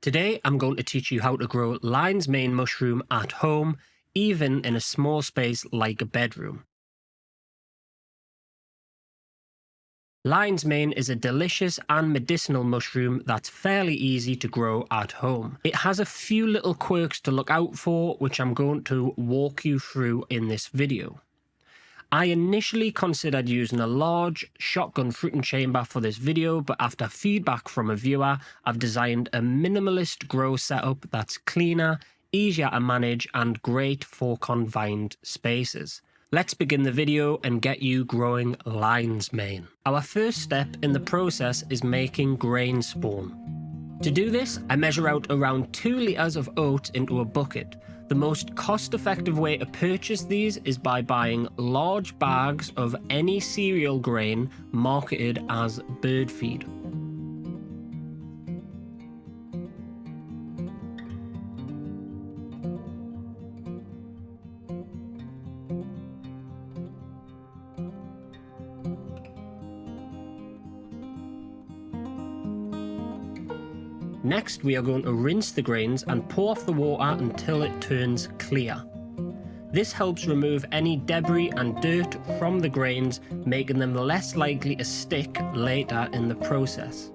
Today I'm going to teach you how to grow lion's mane mushroom at home, even in a small space like a bedroom. Lion's mane is a delicious and medicinal mushroom that's fairly easy to grow at home. It has a few little quirks to look out for, which I'm going to walk you through in this video. I initially considered using a large shotgun fruiting chamber for this video, but after feedback from a viewer, I've designed a minimalist grow setup that's cleaner, easier to manage, and great for confined spaces. Let's begin the video and get you growing lion's mane. Our first step in the process is making grain spawn. To do this, I measure out around 2 litres of oats into a bucket. The most cost-effective way to purchase these is by buying large bags of any cereal grain marketed as bird feed. Next, we are going to rinse the grains and pour off the water until it turns clear. This helps remove any debris and dirt from the grains, making them less likely to stick later in the process.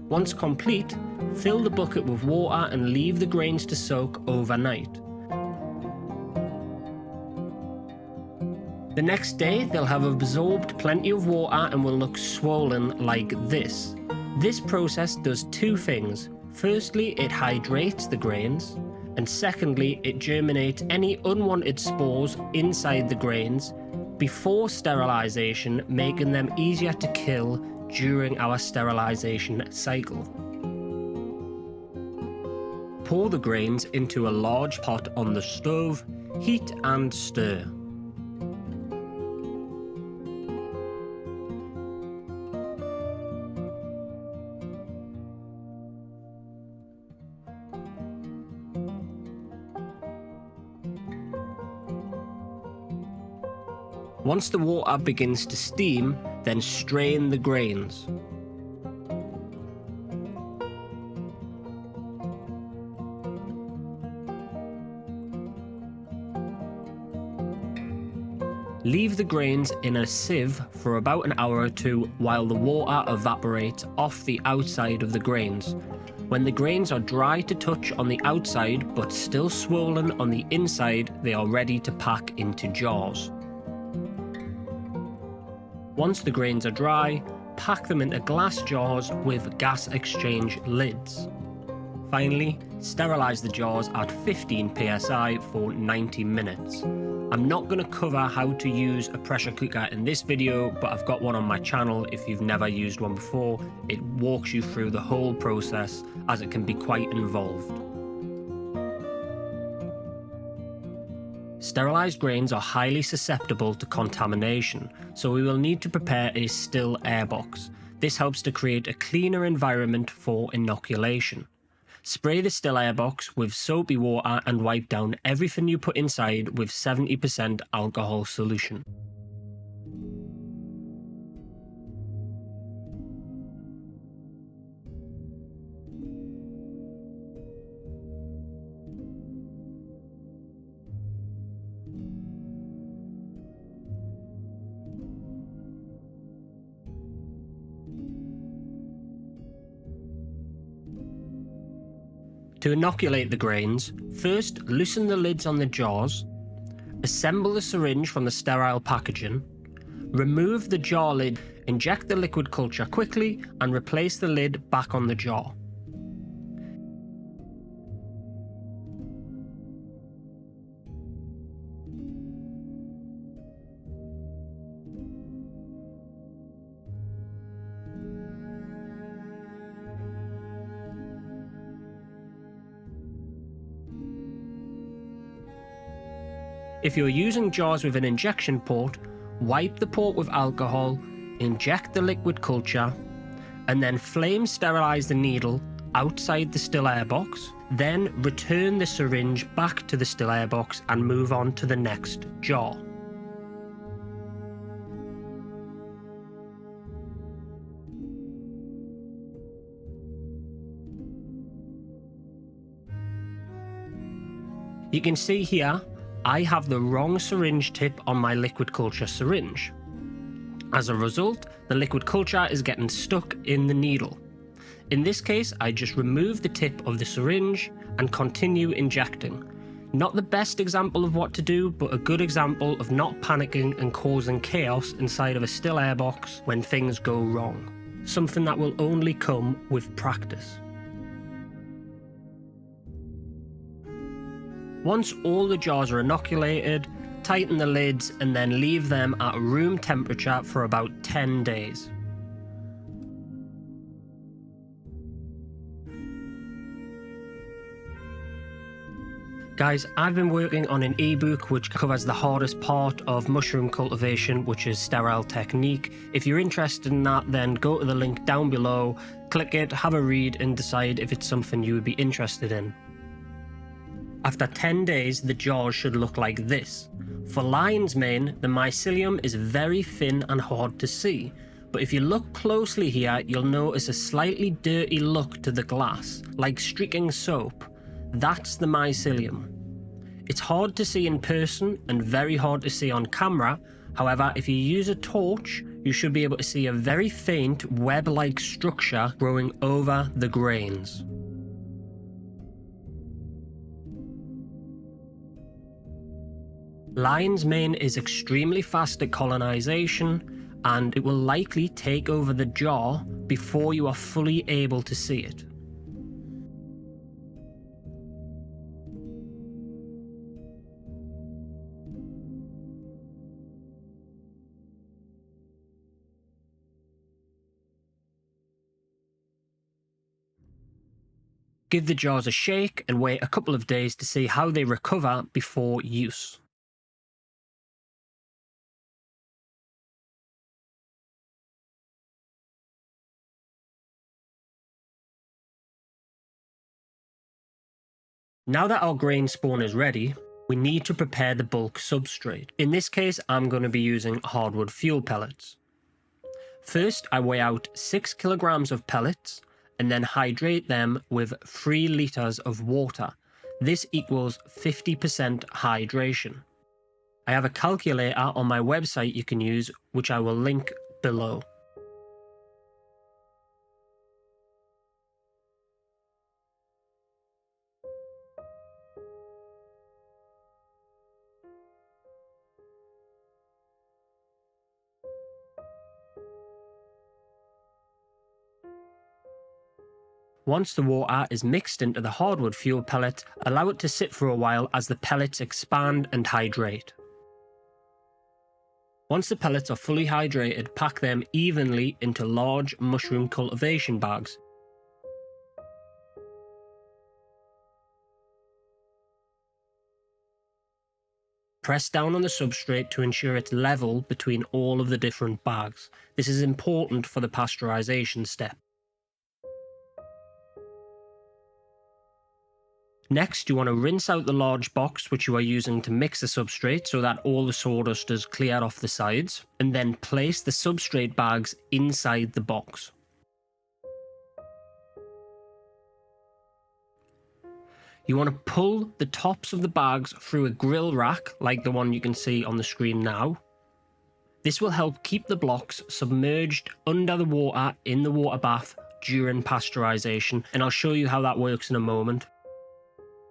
Once complete, fill the bucket with water and leave the grains to soak overnight. The next day, they'll have absorbed plenty of water and will look swollen like this. This process does 2 things. Firstly, it hydrates the grains, and secondly, it germinates any unwanted spores inside the grains before sterilization, making them easier to kill during our sterilization cycle. Pour the grains into a large pot on the stove, heat and stir. Once the water begins to steam, then strain the grains. Leave the grains in a sieve for about an hour or 2 while the water evaporates off the outside of the grains. When the grains are dry to touch on the outside but still swollen on the inside, they are ready to pack into jars. Once the grains are dry, pack them into glass jars with gas exchange lids. Finally, sterilize the jars at 15 psi for 90 minutes. I'm not going to cover how to use a pressure cooker in this video, but I've got one on my channel if you've never used one before. It walks you through the whole process as it can be quite involved. Sterilized grains are highly susceptible to contamination, so we will need to prepare a still air box. This helps to create a cleaner environment for inoculation. Spray the still air box with soapy water and wipe down everything you put inside with 70% alcohol solution. To inoculate the grains, first loosen the lids on the jars, assemble the syringe from the sterile packaging, remove the jar lid, inject the liquid culture quickly and replace the lid back on the jar. If you're using jars with an injection port, wipe the port with alcohol, inject the liquid culture, and then flame sterilize the needle outside the still air box, then return the syringe back to the still air box and move on to the next jar. You can see here, I have the wrong syringe tip on my liquid culture syringe. As a result, the liquid culture is getting stuck in the needle. In this case, I just remove the tip of the syringe and continue injecting. Not the best example of what to do, but a good example of not panicking and causing chaos inside of a still air box when things go wrong. Something that will only come with practice. Once all the jars are inoculated, tighten the lids and then leave them at room temperature for about 10 days. Guys, I've been working on an ebook which covers the hardest part of mushroom cultivation, which is sterile technique. If you're interested in that, then go to the link down below, click it, have a read and decide if it's something you would be interested in. After 10 days, the jars should look like this. For lion's mane, the mycelium is very thin and hard to see, but if you look closely here, you'll notice a slightly dirty look to the glass, like streaking soap. That's the mycelium. It's hard to see in person and very hard to see on camera. However, if you use a torch, you should be able to see a very faint web-like structure growing over the grains. Lion's mane is extremely fast at colonization, and it will likely take over the jar before you are fully able to see it. Give the jars a shake and wait a couple of days to see how they recover before use. Now that our grain spawn is ready, we need to prepare the bulk substrate. In this case, I'm going to be using hardwood fuel pellets. First, I weigh out 6 kilograms of pellets and then hydrate them with 3 liters of water. This equals 50% hydration. I have a calculator on my website you can use, which I will link below. Once the water is mixed into the hardwood fuel pellet, allow it to sit for a while as the pellets expand and hydrate. Once the pellets are fully hydrated, pack them evenly into large mushroom cultivation bags. Press down on the substrate to ensure it's level between all of the different bags. This is important for the pasteurization step. Next, you want to rinse out the large box which you are using to mix the substrate so that all the sawdust is cleared off the sides, and then place the substrate bags inside the box. You want to pull the tops of the bags through a grill rack like the one you can see on the screen now. This will help keep the blocks submerged under the water in the water bath during pasteurization, and I'll show you how that works in a moment.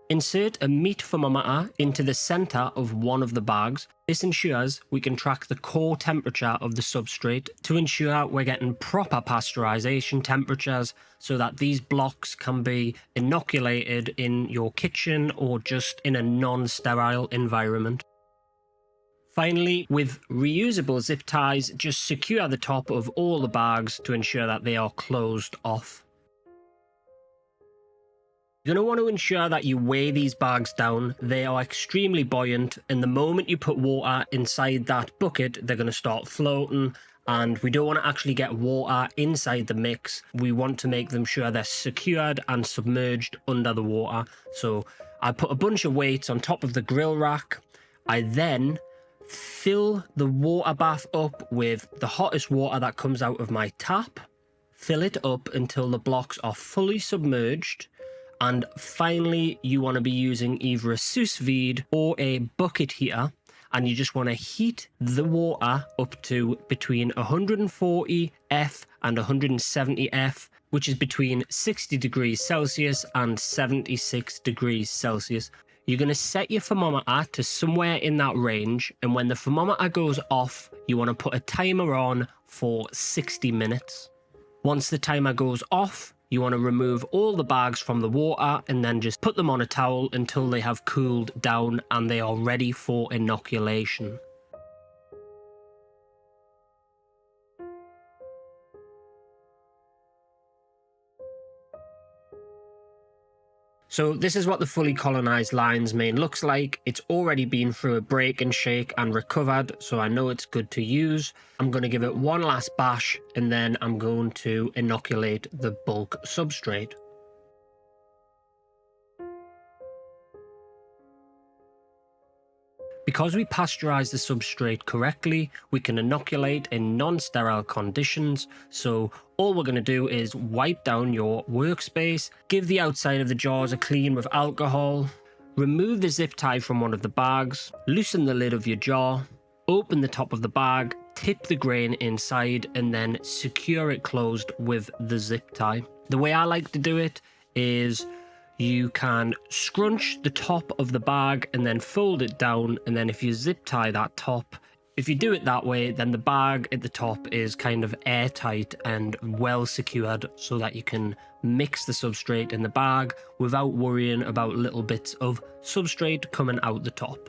Insert a meat thermometer into the center of one of the bags. This ensures we can track the core temperature of the substrate to ensure we're getting proper pasteurization temperatures so that these blocks can be inoculated in your kitchen or just in a non-sterile environment. Finally, with reusable zip ties, just secure the top of all the bags to ensure that they are closed off. You're going to want to ensure that you weigh these bags down. They are extremely buoyant, and the moment you put water inside that bucket, they're going to start floating, and we don't want to actually get water inside the mix. We want to make them sure they're secured and submerged under the water. So I put a bunch of weights on top of the grill rack. I then fill the water bath up with the hottest water that comes out of my tap. Fill it up until the blocks are fully submerged. And finally, you want to be using either a sous vide or a bucket heater, and you just want to heat the water up to between 140 F and 170 F, which is between 60 degrees Celsius and 76 degrees Celsius. You're going to set your thermometer to somewhere in that range, and when the thermometer goes off, you want to put a timer on for 60 minutes. Once the timer goes off, you want to remove all the bags from the water and then just put them on a towel until they have cooled down and they are ready for inoculation. So this is what the fully colonized lion's mane looks like. It's already been through a break and shake and recovered, so I know it's good to use. I'm going to give it one last bash, and then I'm going to inoculate the bulk substrate. Because we pasteurize the substrate correctly, we can inoculate in non-sterile conditions. So all we're going to do is wipe down your workspace, give the outside of the jars a clean with alcohol, remove the zip tie from one of the bags, loosen the lid of your jar, open the top of the bag, tip the grain inside, and then secure it closed with the zip tie. The way I like to do it is you can scrunch the top of the bag and then fold it down, and then if you zip tie that top, if you do it that way, then the bag at the top is kind of airtight and well secured so that you can mix the substrate in the bag without worrying about little bits of substrate coming out the top.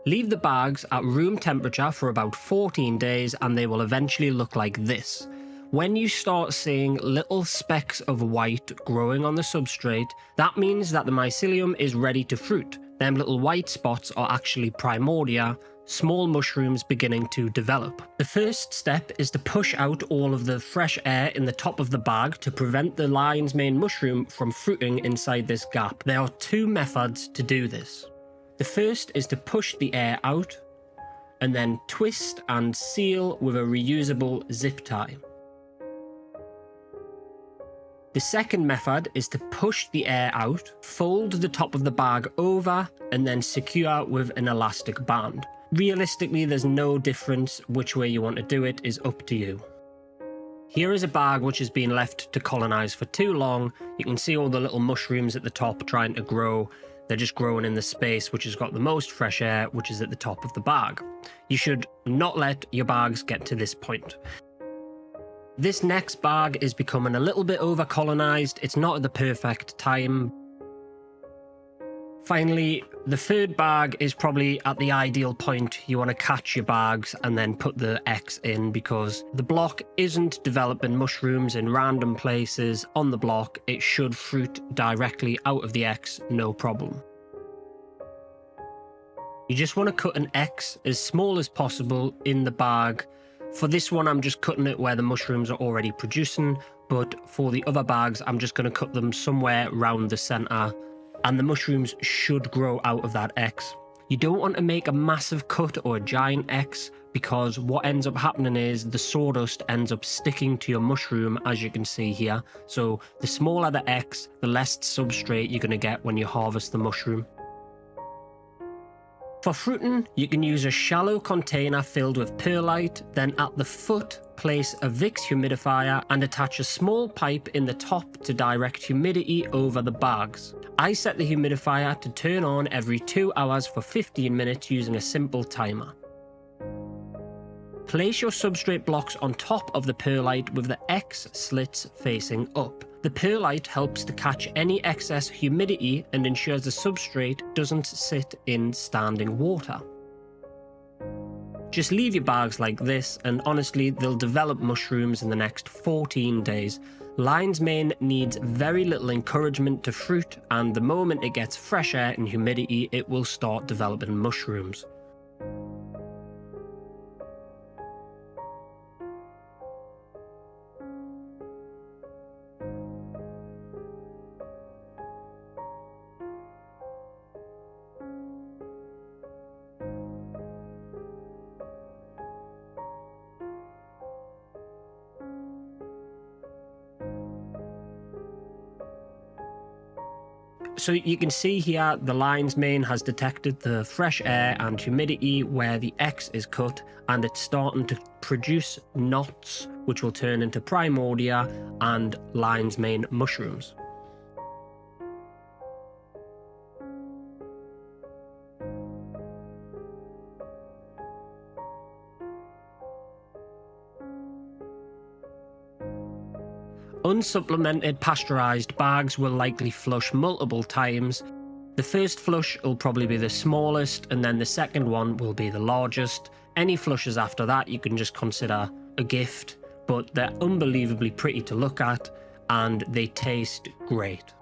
Leave the bags at room temperature for about 14 days and they will eventually look like this. When you start seeing little specks of white growing on the substrate, that means that the mycelium is ready to fruit. Them little white spots are actually primordia, small mushrooms beginning to develop. The first step is to push out all of the fresh air in the top of the bag to prevent the lion's mane mushroom from fruiting inside this gap. There are two methods to do this. The first is to push the air out and then twist and seal with a reusable zip tie. The second method is to push the air out, fold the top of the bag over, and then secure with an elastic band. Realistically, there's no difference which way you want to do it, is up to you. Here is a bag which has been left to colonize for too long. You can see all the little mushrooms at the top trying to grow. They're just growing in the space which has got the most fresh air, which is at the top of the bag. You should not let your bags get to this point. This next bag is becoming a little bit over-colonized. It's not at the perfect time. Finally, the third bag is probably at the ideal point. You want to catch your bags and then put the X in because the block isn't developing mushrooms in random places on the block. It should fruit directly out of the X, no problem. You just want to cut an X as small as possible in the bag. For this one, I'm just cutting it where the mushrooms are already producing, but for the other bags, I'm just going to cut them somewhere around the center, and the mushrooms should grow out of that X. You don't want to make a massive cut or a giant X, because what ends up happening is the sawdust ends up sticking to your mushroom, as you can see here. So the smaller the X, the less substrate you're going to get when you harvest the mushroom. For fruiting, you can use a shallow container filled with perlite, then at the foot place a Vicks humidifier and attach a small pipe in the top to direct humidity over the bags. I set the humidifier to turn on every 2 hours for 15 minutes using a simple timer. Place your substrate blocks on top of the perlite with the X slits facing up. The perlite helps to catch any excess humidity and ensures the substrate doesn't sit in standing water. Just leave your bags like this, and honestly, they'll develop mushrooms in the next 14 days. Lion's mane needs very little encouragement to fruit, and the moment it gets fresh air and humidity, it will start developing mushrooms. So you can see here the lion's mane has detected the fresh air and humidity where the X is cut, and it's starting to produce knots which will turn into primordia and lion's mane mushrooms. Unsupplemented pasteurized bags will likely flush multiple times. The first flush will probably be the smallest, and then the second one will be the largest. Any flushes after that you can just consider a gift, but they're unbelievably pretty to look at and they taste great.